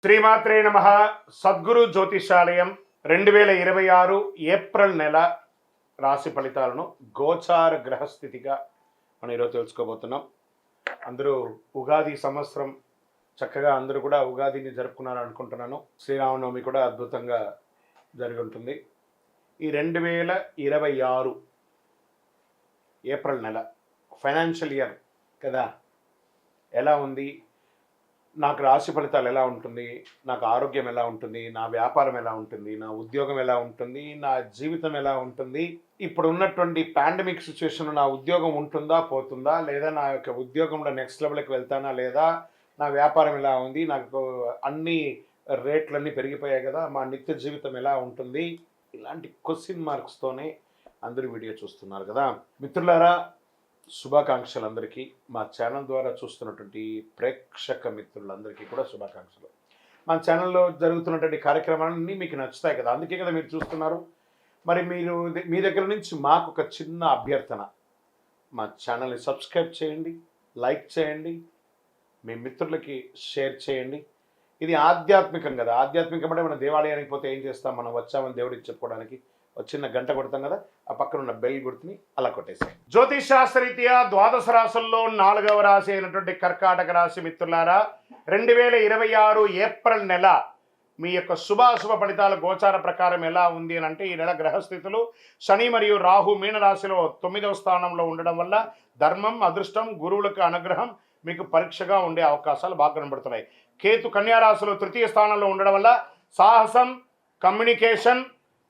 శ్రీమాత్రే నమ. సద్గురు జ్యోతిషాలయం 2026 ఏప్రిల్ నెల రాశి ఫలితాలను గోచార గ్రహస్థితిగా మనం ఈరోజు తెలుసుకోబోతున్నాం. అందరూ ఉగాది సంవత్సరం చక్కగా అందరూ కూడా ఉగాదిని జరుపుకున్నారు అనుకుంటున్నాను. శ్రీరామనవమి కూడా అద్భుతంగా జరిగి ఉంటుంది. ఈ 2026 ఏప్రిల్ నెల ఫైనాన్షియల్ ఇయర్ కదా, ఎలా ఉంది, నాకు రాశి ఫలితాలు ఎలా ఉంటుంది, నాకు ఆరోగ్యం ఎలా ఉంటుంది, నా వ్యాపారం ఎలా ఉంటుంది, నా ఉద్యోగం ఎలా ఉంటుంది, నా జీవితం ఎలా ఉంటుంది, ఇప్పుడు ఉన్నటువంటి పాండమిక్ సిచ్యువేషన్ నా ఉద్యోగం ఉంటుందా పోతుందా, లేదా నా యొక్క ఉద్యోగంలో నెక్స్ట్ లెవెల్కి వెళ్తానా లేదా, నా వ్యాపారం ఎలా ఉంది, నాకు అన్ని రేట్లన్నీ పెరిగిపోయాయి కదా, మా నిత్య జీవితం ఎలా ఉంటుంది, ఇలాంటి క్వశ్చన్ మార్క్స్తోనే అందరూ వీడియో చూస్తున్నారు కదా. మిత్రులారా, శుభాకాంక్షలు అందరికీ. మా ఛానల్ ద్వారా చూస్తున్నటువంటి ప్రేక్షక మిత్రులందరికీ కూడా శుభాకాంక్షలు. మా ఛానల్లో జరుగుతున్నటువంటి కార్యక్రమాలన్నీ మీకు నచ్చుతాయి కదా, అందుకే కదా మీరు చూస్తున్నారు. మరి మీరు మీ దగ్గర నుంచి మాకు ఒక చిన్న అభ్యర్థన, మా ఛానల్ని సబ్స్క్రైబ్ చేయండి, లైక్ చేయండి, మీ మిత్రులకి షేర్ చేయండి. ఇది ఆధ్యాత్మికం కదా, ఆధ్యాత్మికం అంటే మనం దేవాలయానికి పోతే ఏం చేస్తాం, మనం వచ్చామని దేవుడికి చెప్పుకోవడానికి ఒక చిన్న గంట కొడతాం కదా, ఆ పక్కన ఉన్న బెల్ గుర్తుని అలా కొట్టేసాయి. జ్యోతిష్ శాస్త్రరీత్యా ద్వాదశ రాశుల్లో 4వ రాశి అయినటువంటి కర్కాటక రాశి మిత్రులారా, 2026 ఏప్రిల్ నెల మీ యొక్క శుభాశుభ ఫలితాల గోచార ప్రకారం ఎలా ఉంది అని అంటే, ఈ నెల గ్రహస్థితులు శని మరియు రాహు మీనరాశిలో 9వ స్థానంలో ఉండడం వల్ల ధర్మం, అదృష్టం, గురువులకు అనుగ్రహం మీకు పరీక్షగా ఉండే అవకాశాలు బాగా కనబడుతున్నాయి. కేతు కన్యారాశిలో 3వ స్థానంలో ఉండడం వల్ల సాహసం, కమ్యూనికేషన్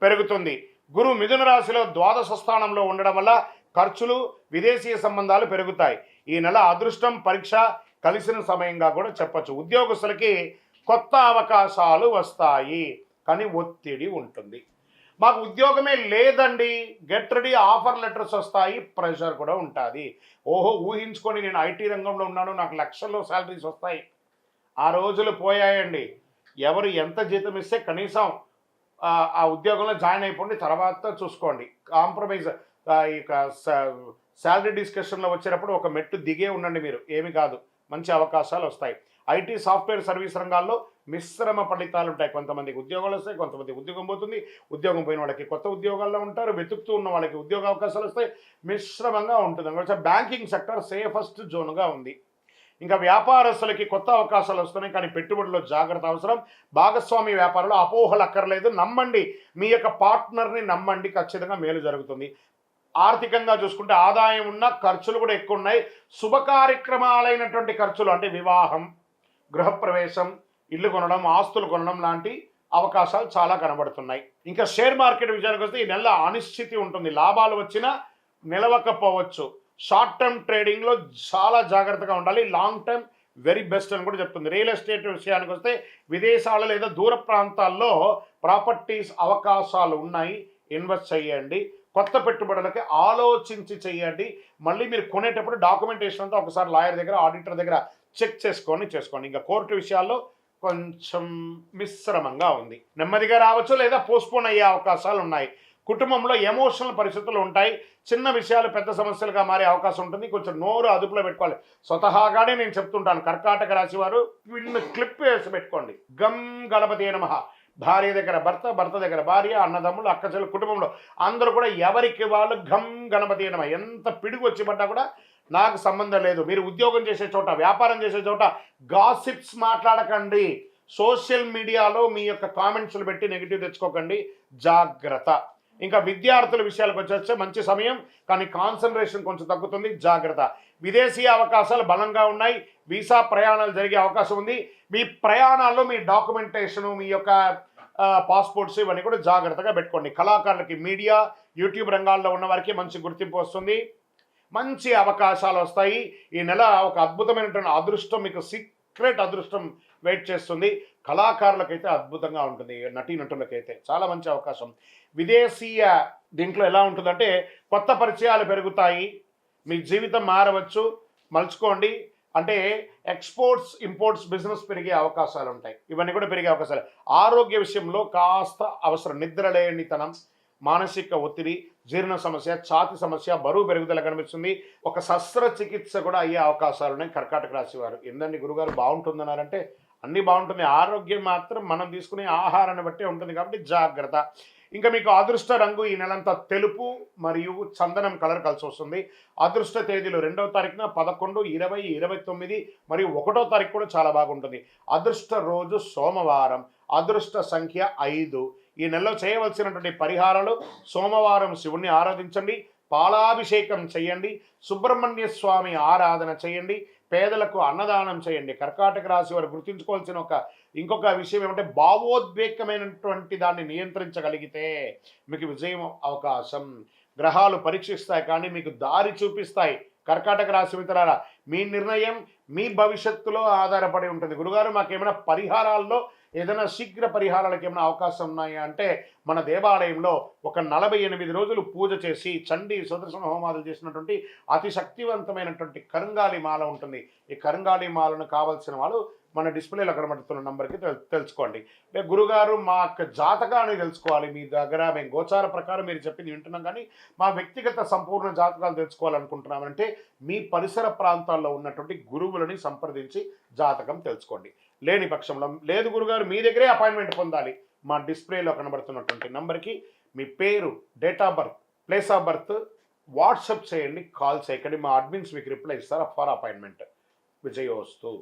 పెరుగుతుంది. గురు మిథున రాశిలో 12వ స్థానంలో ఉండడం వల్ల ఖర్చులు, విదేశీయ సంబంధాలు పెరుగుతాయి. ఈ నెల అదృష్టం, పరీక్ష కలిసిన సమయంగా కూడా చెప్పచ్చు. ఉద్యోగస్తులకి కొత్త అవకాశాలు వస్తాయి, కానీ ఒత్తిడి ఉంటుంది. మాకు ఉద్యోగమే లేదండి, గెట్ రెడీ, ఆఫర్ లెటర్స్ వస్తాయి, ప్రెషర్ కూడా ఉంటుంది. ఓహో, ఊహించుకొని నేను ఐటీ రంగంలో ఉన్నాను, నాకు లక్షల్లో శాలరీస్ వస్తాయి. ఆ రోజులు పోయాయండి. ఎవరు ఎంత జీతం ఇస్తే కనీసం ఆ ఉద్యోగంలో జాయిన్ అయిపోండి, తర్వాత చూసుకోండి. కాంప్రమైజ్ ఇక శాలరీ డిస్కషన్లో వచ్చేటప్పుడు ఒక మెట్టు దిగే ఉండండి, మీరు ఏమి కాదు, మంచి అవకాశాలు వస్తాయి. ఐటీ, సాఫ్ట్వేర్ సర్వీస్ రంగాల్లో మిశ్రమ ఫలితాలు ఉంటాయి. కొంతమందికి ఉద్యోగాలు వస్తాయి, కొంతమంది ఉద్యోగం పోతుంది, ఉద్యోగం పోయిన వాళ్ళకి కొత్త ఉద్యోగాల్లో ఉంటారు, వెతుకుతూ ఉన్న వాళ్ళకి ఉద్యోగ అవకాశాలు వస్తాయి, మిశ్రమంగా ఉంటుంది. బ్యాంకింగ్ సెక్టర్ సేఫెస్ట్ జోన్గా ఉంది. ఇంకా వ్యాపారస్తులకి కొత్త అవకాశాలు వస్తున్నాయి, కానీ పెట్టుబడిలో జాగ్రత్త అవసరం. భాగస్వామి వ్యాపారంలో అపోహలు అక్కర్లేదు, నమ్మండి, మీ యొక్క పార్ట్నర్ని నమ్మండి, ఖచ్చితంగా మేలు జరుగుతుంది. ఆర్థికంగా చూసుకుంటే ఆదాయం ఉన్న, ఖర్చులు కూడా ఎక్కువ ఉన్నాయి. శుభ కార్యక్రమాలైనటువంటి ఖర్చులు అంటే వివాహం, గృహప్రవేశం, ఇల్లు కొనడం, ఆస్తులు కొనడం లాంటి అవకాశాలు చాలా కనబడుతున్నాయి. ఇంకా షేర్ మార్కెట్ విషయానికి వస్తే ఈ నెల అనిశ్చితి ఉంటుంది, లాభాలు వచ్చినా నిలవకపోవచ్చు. షార్ట్ టర్మ్ ట్రేడింగ్లో చాలా జాగ్రత్తగా ఉండాలి, లాంగ్ టర్మ్ వెరీ బెస్ట్ అని కూడా చెప్తుంది. రియల్ ఎస్టేట్ విషయానికి వస్తే విదేశాలు లేదా దూర ప్రాంతాల్లో ప్రాపర్టీస్ అవకాశాలు ఉన్నాయి, ఇన్వెస్ట్ చేయండి. కొత్త పెట్టుబడులకి ఆలోచించి చేయండి. మళ్ళీ మీరు కొనేటప్పుడు డాక్యుమెంటేషన్ అంతా ఒకసారి లాయర్ దగ్గర, ఆడిటర్ దగ్గర చెక్ చేసుకోండి. ఇంకా కోర్టు విషయాల్లో కొంచెం మిశ్రమంగా ఉంది, నెమ్మదిగా రావచ్చు లేదా పోస్ట్పోన్ అయ్యే అవకాశాలు ఉన్నాయి. కుటుంబంలో ఎమోషనల్ పరిస్థితులు ఉంటాయి, చిన్న విషయాలు పెద్ద సమస్యలుగా మారే అవకాశం ఉంటుంది. కొంచెం నోరు అదుపులో పెట్టుకోవాలి. స్వతహాగానే నేను చెప్తుంటాను, కర్కాటక రాశి వారు వీళ్ళని క్లిప్ వేసి పెట్టుకోండి. గం గణపతి నమః. భార్య దగ్గర భర్త, భర్త దగ్గర భార్య, అన్నదమ్ములు, అక్కచెల్లెలు, కుటుంబంలో అందరూ కూడా ఎవరికి వాళ్ళు గం గణపతి నమః. ఎంత పిడుగు వచ్చి పడ్డా కూడా నాకు సంబంధం లేదు. మీరు ఉద్యోగం చేసే చోట, వ్యాపారం చేసే చోట గాసిప్స్ మాట్లాడకండి. సోషల్ మీడియాలో మీ యొక్క కామెంట్స్లు పెట్టి నెగిటివ్ తెచ్చుకోకండి, జాగ్రత్త. ఇంకా విద్యార్థుల విషయాలకు వచ్చేస్తే మంచి సమయం, కానీ కాన్సన్ట్రేషన్ కొంచెం తగ్గుతుంది, జాగ్రత్త. విదేశీ అవకాశాలు బలంగా ఉన్నాయి, వీసా ప్రయాణాలు జరిగే అవకాశం ఉంది. మీ ప్రయాణాల్లో మీ డాక్యుమెంటేషను, మీ యొక్క పాస్పోర్ట్స్ ఇవన్నీ కూడా జాగ్రత్తగా పెట్టుకోండి. కళాకారులకి, మీడియా, యూట్యూబ్ రంగాల్లో ఉన్న వారికి మంచి గుర్తింపు వస్తుంది, మంచి అవకాశాలు వస్తాయి. ఈ నెల ఒక అద్భుతమైనటువంటి అదృష్టం, మీకు సీక్రెట్ అదృష్టం వెయిట్ చేస్తుంది. కళాకారులకైతే అద్భుతంగా ఉంటుంది, నటీనటులకైతే చాలా మంచి అవకాశం. విదేశీయ దీంట్లో ఎలా ఉంటుందంటే కొత్త పరిచయాలు పెరుగుతాయి, మీ జీవితం మారవచ్చు, మలుచుకోండి. అంటే ఎక్స్పోర్ట్స్, ఇంపోర్ట్స్ బిజినెస్ పెరిగే అవకాశాలు ఉంటాయి, ఇవన్నీ కూడా పెరిగే అవకాశాలు. ఆరోగ్య విషయంలో కాస్త అవసరం, నిద్రలేనితనం, మానసిక ఒత్తిడి, జీర్ణ సమస్య, ఛాతి సమస్య, బరువు పెరుగుదల కనిపిస్తుంది. ఒక శస్త్రచికిత్స కూడా అయ్యే అవకాశాలు ఉన్నాయి కర్కాటక రాశి వారు. ఏందండి గురుగారు బాగుంటుందన్నారంటే అన్నీ బాగుంటుంది. ఆరోగ్యం మాత్రం మనం తీసుకునే ఆహారాన్ని బట్టి ఉంటుంది కాబట్టి జాగ్రత్త. ఇంకా మీకు అదృష్ట రంగు ఈ నెలంతా తెలుపు మరియు చందనం కలర్ కలిసి వస్తుంది. అదృష్ట తేదీలు 2వ తారీఖున 11, 20, 29 మరియు 1వ తారీఖు కూడా చాలా బాగుంటుంది. అదృష్ట రోజు సోమవారం. అదృష్ట సంఖ్య 5. ఈ నెలలో చేయవలసినటువంటి పరిహారాలు: సోమవారం శివుణ్ణి ఆరాధించండి, పాలాభిషేకం చేయండి, సుబ్రహ్మణ్య స్వామి ఆరాధన చేయండి, పేదలకు అన్నదానం చేయండి. కర్కాటక రాశి వారు గుర్తుంచుకోవాల్సిన ఇంకొక విషయం ఏమంటే, భావోద్వేగమైనటువంటి దాన్ని నియంత్రించగలిగితే మీకు విజయం అవకాశం. గ్రహాలు పరీక్షిస్తాయి కానీ మీకు దారి చూపిస్తాయి. కర్కాటక రాశి మిత్రులారా, మీ నిర్ణయం మీ భవిష్యత్తులో ఆధారపడి ఉంటుంది. గురుగారు మాకేమైనా పరిహారాల్లో ఏదైనా శీఘ్ర పరిహారాలకు ఏమైనా అవకాశం ఉన్నాయా అంటే, మన దేవాలయంలో ఒక 48 రోజులు పూజ చేసి చండీ సుదర్శన హోమాదులు చేసినటువంటి అతి శక్తివంతమైనటువంటి కరుంగాలి మాల ఉంటుంది. ఈ కరుంగాలి మాలను కావాల్సిన వాళ్ళు మన డిస్ప్లేలో కనబడుతున్న నంబర్కి తెలుసుకోండి. గురుగారు మా యొక్క జాతకాన్ని తెలుసుకోవాలి మీ దగ్గర, మేము గోచార ప్రకారం మీరు చెప్పింది వింటున్నాం కానీ మా వ్యక్తిగత సంపూర్ణ జాతకాలు తెలుసుకోవాలనుకుంటున్నామంటే మీ పరిసర ప్రాంతాల్లో ఉన్నటువంటి గురువులని సంప్రదించి జాతకం తెలుసుకోండి. లేని పక్షంలో, లేదు గురుగారు మీ దగ్గరే అపాయింట్మెంట్ పొందాలి, మా డిస్ప్లేలో కనబడుతున్నటువంటి నంబర్కి మీ పేరు, date of birth, place of birth WhatsApp చేయండి, కాల్ చేయకండి. మా అడ్మిన్స్ మీకు రిప్లై ఇస్తారు ఫర్ అపాయింట్మెంట్. విజయోస్తు.